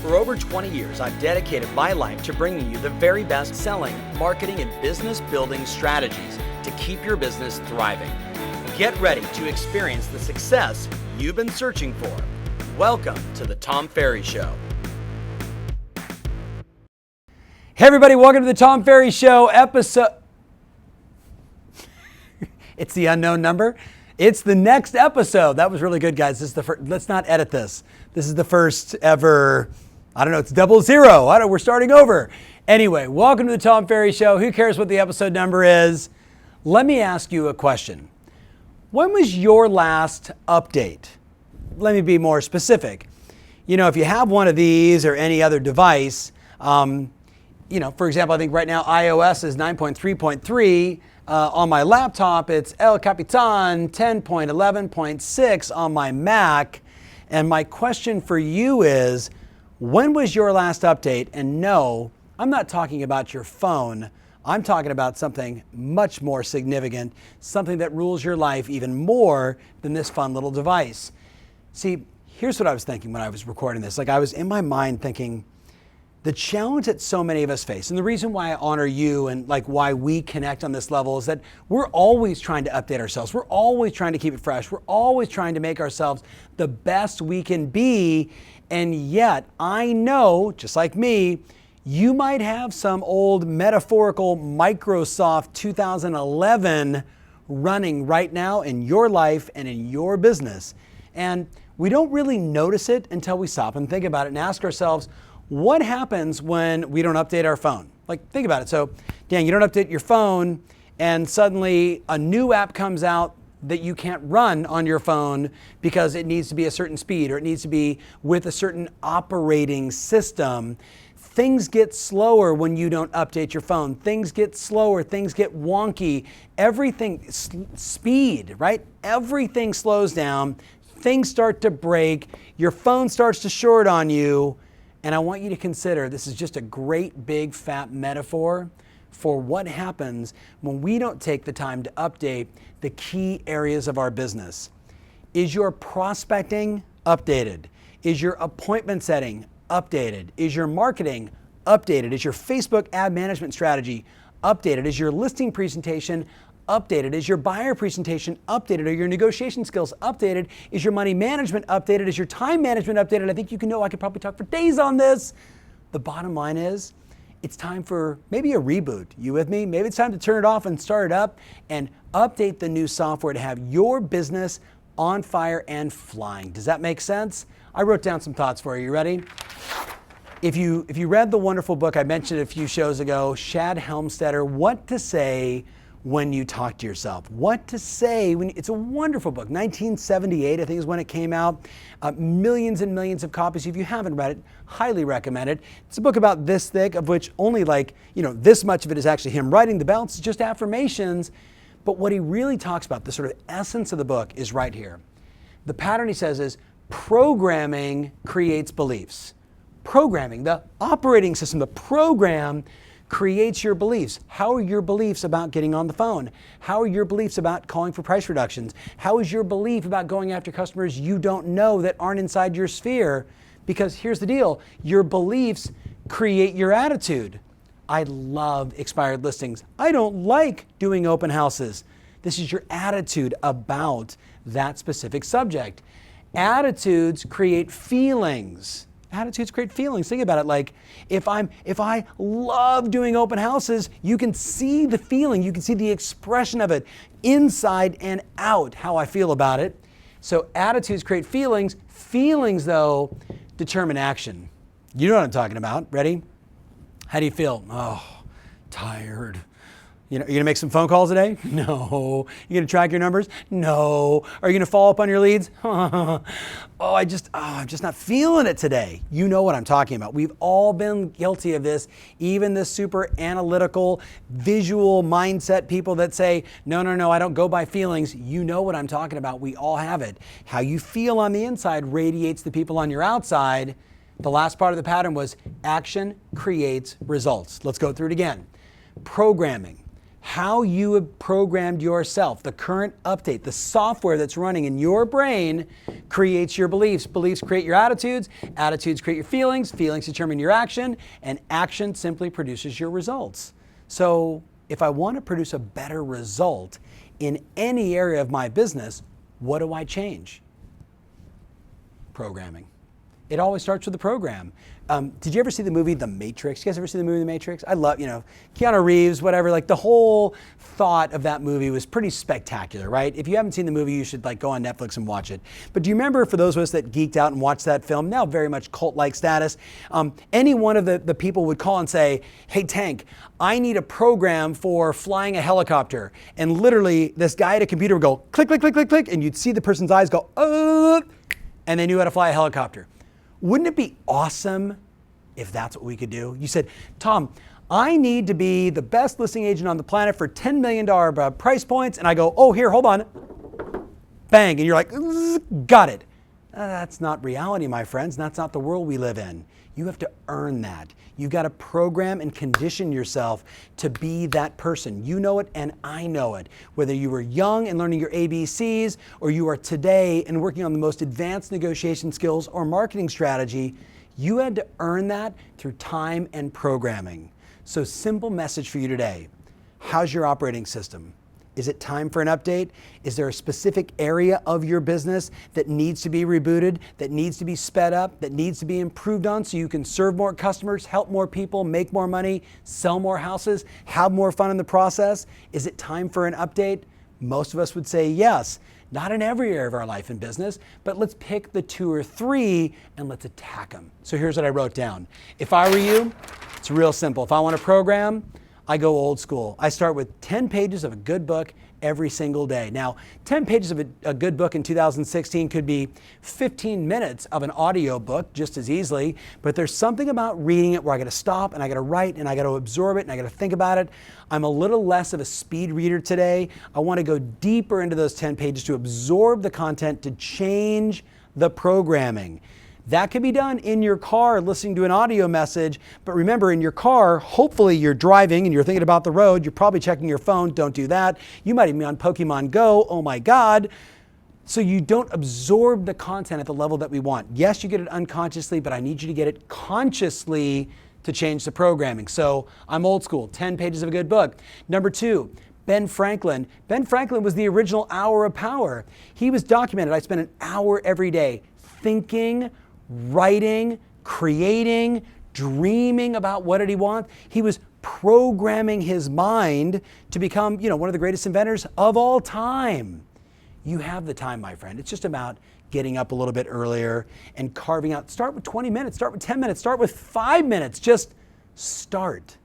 For over 20 years, I've dedicated my life to bringing you the very best selling, marketing, and business building strategies to keep your business thriving. Get ready to experience the success you've been searching for. Welcome to the Tom Ferry Show. Hey everybody, welcome to the Tom Ferry Show episode. It's the unknown number. It's the next episode. That was really good, guys. This is the first. Let's not edit this. This is the first ever. I don't know. It's 00. We're starting over. Anyway, welcome to the Tom Ferry Show. Who cares what the episode number is? Let me ask you a question. When was your last update? Let me be more specific. You know, if you have one of these or any other device, for example, I think right now iOS is 9.3.3. On my laptop, it's El Capitan 10.11.6 on my Mac. And my question for you is, when was your last update? And no, I'm not talking about your phone. I'm talking about something much more significant, something that rules your life even more than this fun little device. See, here's what I was thinking when I was recording this. I was in my mind thinking, the challenge that so many of us face, and the reason why I honor you and why we connect on this level is that we're always trying to update ourselves. We're always trying to keep it fresh. We're always trying to make ourselves the best we can be. And yet, I know, just like me, you might have some old metaphorical Microsoft 2011 running right now in your life and in your business. And we don't really notice it until we stop and think about it and ask ourselves, what happens when we don't update our phone? Think about it. So, Dan, you don't update your phone and suddenly a new app comes out that you can't run on your phone because it needs to be a certain speed or it needs to be with a certain operating system. Things get slower when you don't update your phone. Things get slower, things get wonky. Everything, speed, right? Everything slows down. Things start to break. Your phone starts to short on you. And I want you to consider, this is just a great big fat metaphor for what happens when we don't take the time to update the key areas of our business. Is your prospecting updated? Is your appointment setting updated? Is your marketing updated? Is your Facebook ad management strategy updated? Is your listing presentation updated? Is your buyer presentation updated? Are your negotiation skills updated? Is your money management updated? Is your time management updated? I think I could probably talk for days on this. The bottom line is, it's time for maybe a reboot. You with me? Maybe it's time to turn it off and start it up and update the new software to have your business on fire and flying. Does that make sense? I wrote down some thoughts for you. You ready? If you read the wonderful book I mentioned a few shows ago, Shad Helmstetter, What to Say When You Talk to Yourself. What to say when it's a wonderful book. 1978, I think, is when it came out. Millions and millions of copies. If you haven't read it, highly recommend it. It's a book about this thick, of which only this much of it is actually him writing. The balance is just affirmations. But what he really talks about, the sort of essence of the book, is right here. The pattern, he says, is programming creates beliefs. Programming, the operating system, the program creates your beliefs. How are your beliefs about getting on the phone? How are your beliefs about calling for price reductions? How is your belief about going after customers you don't know that aren't inside your sphere? Because here's the deal, your beliefs create your attitude. I love expired listings. I don't like doing open houses. This is your attitude about that specific subject. Attitudes create feelings. Attitudes create feelings. Think about it. If I love doing open houses, you can see the feeling, you can see the expression of it inside and out, how I feel about it. So attitudes create feelings. Feelings, though, determine action. You know what I'm talking about. Ready? How do you feel? Oh, tired. You're going to make some phone calls today? No. You going to track your numbers? No. Are you going to follow up on your leads? I'm just not feeling it today. You know what I'm talking about. We've all been guilty of this. Even the super analytical, visual mindset people that say, no, I don't go by feelings. You know what I'm talking about. We all have it. How you feel on the inside radiates the people on your outside. The last part of the pattern was action creates results. Let's go through it again. Programming. how you have programmed yourself, the current update, the software that's running in your brain creates your beliefs. Beliefs create your attitudes. Attitudes create your feelings. Feelings determine your action. And action simply produces your results. So if I want to produce a better result in any area of my business, what do I change? Programming. It always starts with the program. Did you ever see the movie The Matrix? You guys ever see the movie The Matrix? I love, Keanu Reeves, whatever, like the whole thought of that movie was pretty spectacular, right? If you haven't seen the movie, you should go on Netflix and watch it. But do you remember, for those of us that geeked out and watched that film, now very much cult-like status, any one of the people would call and say, hey Tank, I need a program for flying a helicopter. And literally this guy at a computer would go click, click, click, click, click, and you'd see the person's eyes go, and they knew how to fly a helicopter. Wouldn't it be awesome if that's what we could do? You said, Tom, I need to be the best listing agent on the planet for $10 million price points. And I go, oh, here, hold on. Bang. And you're like, got it. That's not reality, my friends. That's not the world we live in. You have to earn that. You've got to program and condition yourself to be that person. You know it and I know it. Whether you were young and learning your ABCs, or you are today and working on the most advanced negotiation skills or marketing strategy, you had to earn that through time and programming. So simple message for you today. How's your operating system? Is it time for an update? Is there a specific area of your business that needs to be rebooted, that needs to be sped up, that needs to be improved on so you can serve more customers, help more people, make more money, sell more houses, have more fun in the process? Is it time for an update? Most of us would say yes. Not in every area of our life and business, but let's pick the 2 or 3 and let's attack them. So here's what I wrote down. If I were you, it's real simple. If I want to program, I go old school. I start with 10 pages of a good book every single day. Now, 10 pages of a good book in 2016 could be 15 minutes of an audio book just as easily, but there's something about reading it where I got to stop and I got to write and I got to absorb it and I got to think about it. I'm a little less of a speed reader today. I want to go deeper into those 10 pages to absorb the content, to change the programming. That can be done in your car listening to an audio message, but remember, in your car, hopefully you're driving and you're thinking about the road, you're probably checking your phone, don't do that. You might even be on Pokemon Go, oh my God. So you don't absorb the content at the level that we want. Yes, you get it unconsciously, but I need you to get it consciously to change the programming. So I'm old school, 10 pages of a good book. Number 2, Ben Franklin. Ben Franklin was the original Hour of Power. He was documented. I spent an hour every day thinking, writing, creating, dreaming about what did he want. He was programming his mind to become, one of the greatest inventors of all time. You have the time, my friend. It's just about getting up a little bit earlier and carving out. Start with 20 minutes, start with 10 minutes, start with 5 minutes. Just start.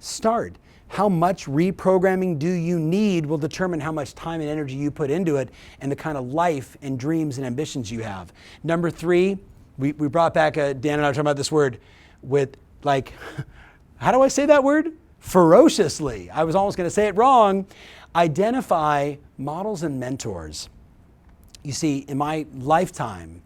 Start. How much reprogramming do you need will determine how much time and energy you put into it and the kind of life and dreams and ambitions you have. Number 3, we brought back, Dan and I were talking about this word with how do I say that word? Ferociously. I was almost going to say it wrong. Identify models and mentors. You see, in my lifetime,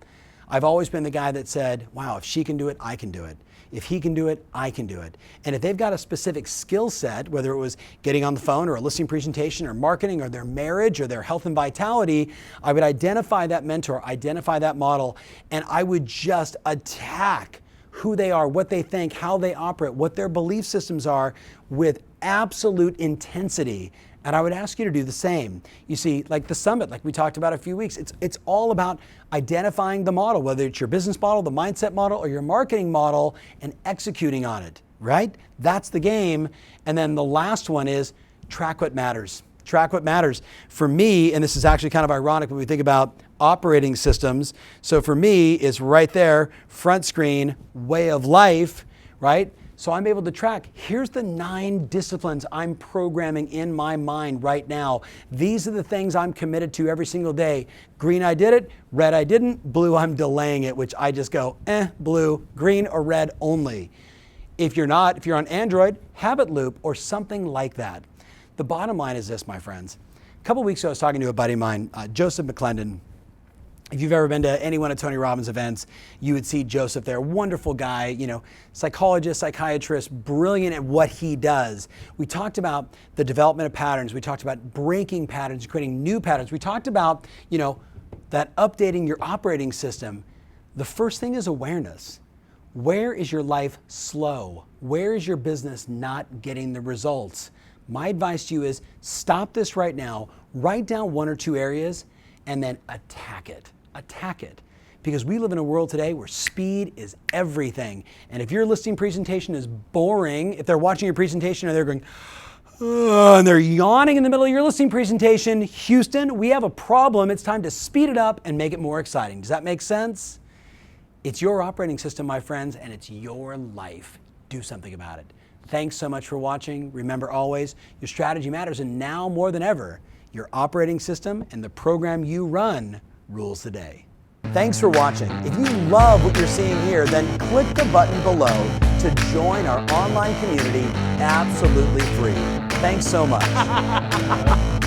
I've always been the guy that said, wow, if she can do it, I can do it. If he can do it, I can do it. And if they've got a specific skill set, whether it was getting on the phone or a listing presentation or marketing or their marriage or their health and vitality, I would identify that mentor, identify that model, and I would just attack who they are, what they think, how they operate, what their belief systems are with absolute intensity. And I would ask you to do the same. You see, like the summit, like we talked about a few weeks, it's all about identifying the model, whether it's your business model, the mindset model, or your marketing model, and executing on it, right? That's the game. And then the last one is track what matters. Track what matters. For me, and this is actually kind of ironic when we think about operating systems. So for me, it's right there, front screen, way of life, right? So I'm able to track, here's the 9 disciplines I'm programming in my mind right now. These are the things I'm committed to every single day. Green, I did it. Red, I didn't. Blue, I'm delaying it, which I just go, blue, green, or red only. If you're on Android, Habit Loop or something like that. The bottom line is this, my friends. A couple weeks ago, I was talking to a buddy of mine, Joseph McClendon. If you've ever been to any one of Tony Robbins' events, you would see Joseph there. Wonderful guy, you know, psychologist, psychiatrist, brilliant at what he does. We talked about the development of patterns. We talked about breaking patterns, creating new patterns. We talked about, you know, that updating your operating system. The first thing is awareness. Where is your life slow? Where is your business not getting the results? My advice to you is stop this right now, write down 1 or 2 areas, and then attack it. Attack it. Because we live in a world today where speed is everything. And if your listing presentation is boring, if they're watching your presentation and they're going, and they're yawning in the middle of your listing presentation, Houston, we have a problem. It's time to speed it up and make it more exciting. Does that make sense? It's your operating system, my friends, and it's your life. Do something about it. Thanks so much for watching. Remember always, your strategy matters, and now more than ever, your operating system and the program you run rules the day. Thanks for watching. If you love what you're seeing here, then click the button below to join our online community absolutely free. Thanks so much.